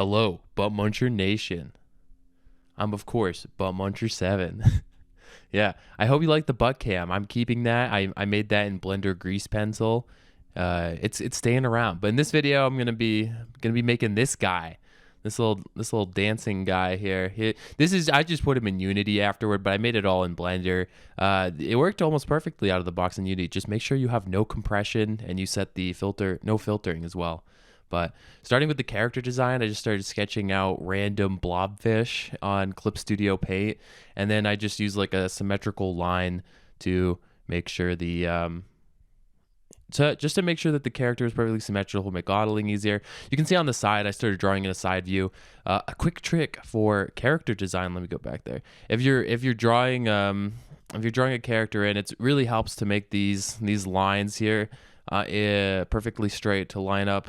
Hello, Butt Muncher Nation. I'm, of course, Butt Muncher 7. Yeah, I hope you like the butt cam. I'm keeping that. I made that in Blender Grease Pencil. It's staying around. But in this video, I'm gonna be making this guy, this little dancing guy here. I just put him in Unity afterward, but I made it all in Blender. It worked almost perfectly out of the box in Unity. Just make sure you have no compression and you set the no filtering as well. But starting with the character design, I just started sketching out random blobfish on Clip Studio Paint, and then I just used like a symmetrical line to make sure to make sure that the character is perfectly symmetrical, make modeling easier. You can see on the side, I started drawing in a side view. A quick trick for character design. Let me go back there. If you're drawing a character in, it really helps to make these lines here perfectly straight to line up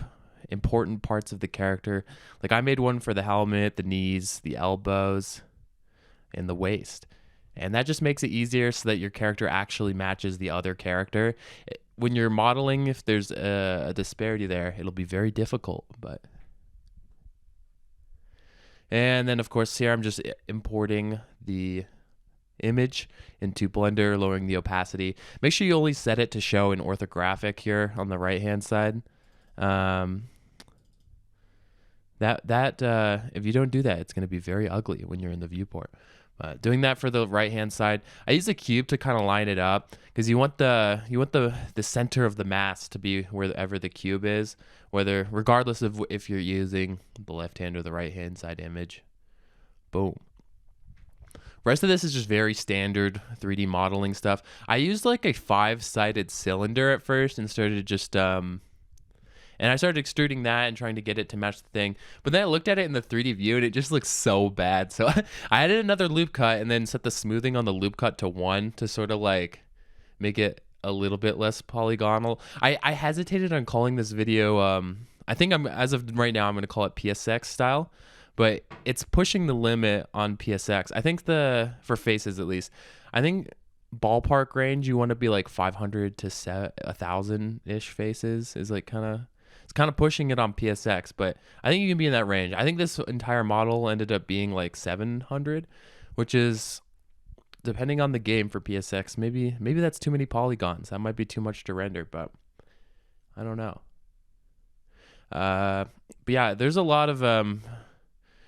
important parts of the character. Like I made one for the helmet, the knees, the elbows, and the waist. And that just makes it easier so that your character actually matches the other character. When you're modeling, if there's a disparity there, it'll be very difficult. And then of course here I'm just importing the image into Blender, lowering the opacity. Make sure you only set it to show in orthographic here on the right hand side. If you don't do that, it's going to be very ugly when you're in the viewport. Doing that for the right hand side, I use a cube to kind of line it up because you want the center of the mass to be wherever the cube is, regardless of if you're using the left hand or the right hand side image. Boom. Rest of this is just very standard 3D modeling stuff. I used like a 5-sided cylinder at first and started just and I started extruding that and trying to get it to match the thing. But then I looked at it in the 3D view and it just looks so bad. So I added another loop cut and then set the smoothing on the loop cut to 1 to sort of like make it a little bit less polygonal. I hesitated on calling this video, I think as of right now, I'm going to call it PSX style. But it's pushing the limit on PSX. I think for faces at least, I think ballpark range, you want to be like 500 to 1,000-ish faces is like it's kind of pushing it on PSX, but I think you can be in that range. I think this entire model ended up being like 700, which is, depending on the game for PSX, maybe that's too many polygons. That might be too much to render, but I don't know. But yeah, there's a lot of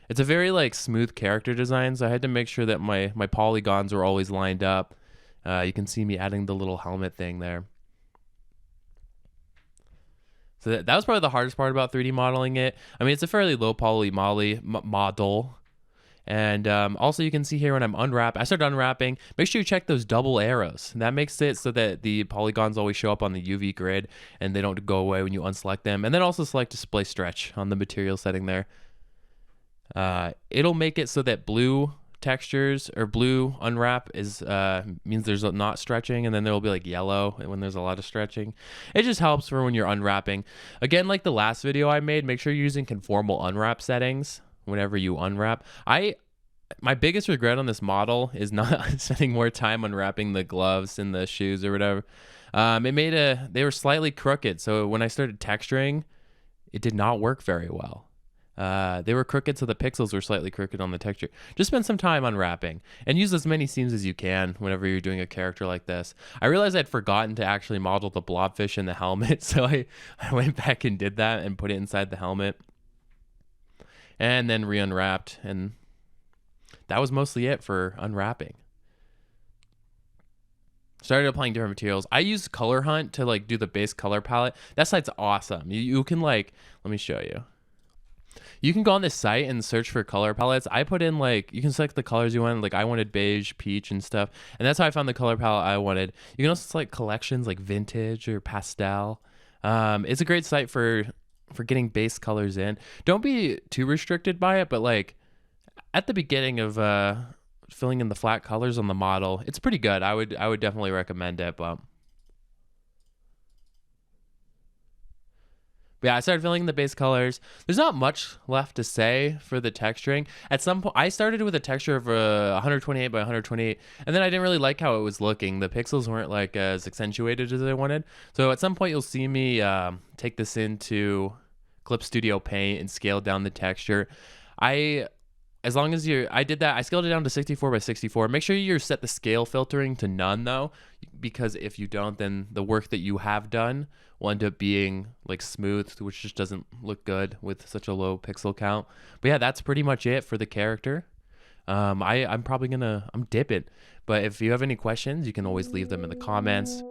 it's a very like smooth character design, so I had to make sure that my polygons were always lined up. You can see me adding the little helmet thing there. So that was probably the hardest part about 3D modeling it. I mean, it's a fairly low poly model. And also you can see here when I'm I start unwrapping, make sure you check those double arrows. That makes it so that the polygons always show up on the UV grid and they don't go away when you unselect them. And then also select display stretch on the material setting there. It'll make it so that blue textures or blue unwrap means there's not stretching, and then there will be like yellow when there's a lot of stretching. It just helps for when you're unwrapping. Again, like the last video I made, make sure you're using conformal unwrap settings whenever you unwrap. My biggest regret on this model is not spending more time unwrapping the gloves and the shoes or whatever. They were slightly crooked, so when I started texturing, it did not work very well. They were crooked, so the pixels were slightly crooked on the texture. Just spend some time unwrapping and use as many seams as you can whenever you're doing a character like this. I realized I'd forgotten to actually model the blobfish in the helmet, so I went back and did that and put it inside the helmet and then re-unwrapped, and that was mostly it for unwrapping. Started applying different materials. I used Color Hunt to like do the base color palette. That site's awesome. You can like, let me show you. You can go on this site and search for color palettes. I put in like, you can select the colors you want. Like I wanted beige, peach, and stuff. And that's how I found the color palette I wanted. You can also select collections like vintage or pastel. It's a great site for getting base colors in. Don't be too restricted by it, but like at the beginning of filling in the flat colors on the model, it's pretty good. I would definitely recommend it, but yeah, I started filling in the base colors. There's not much left to say for the texturing. At some point, I started with a texture of 128 by 128, and then I didn't really like how it was looking. The pixels weren't like as accentuated as I wanted. So at some point, you'll see me take this into Clip Studio Paint and scale down the texture. I as long as I did that, I scaled it down to 64 by 64. Make sure you set the scale filtering to none though, because if you don't, then the work that you have done will end up being like smooth, which just doesn't look good with such a low pixel count. But yeah, that's pretty much it for the character. I'm probably I'm dipping, but if you have any questions, you can always leave them in the comments.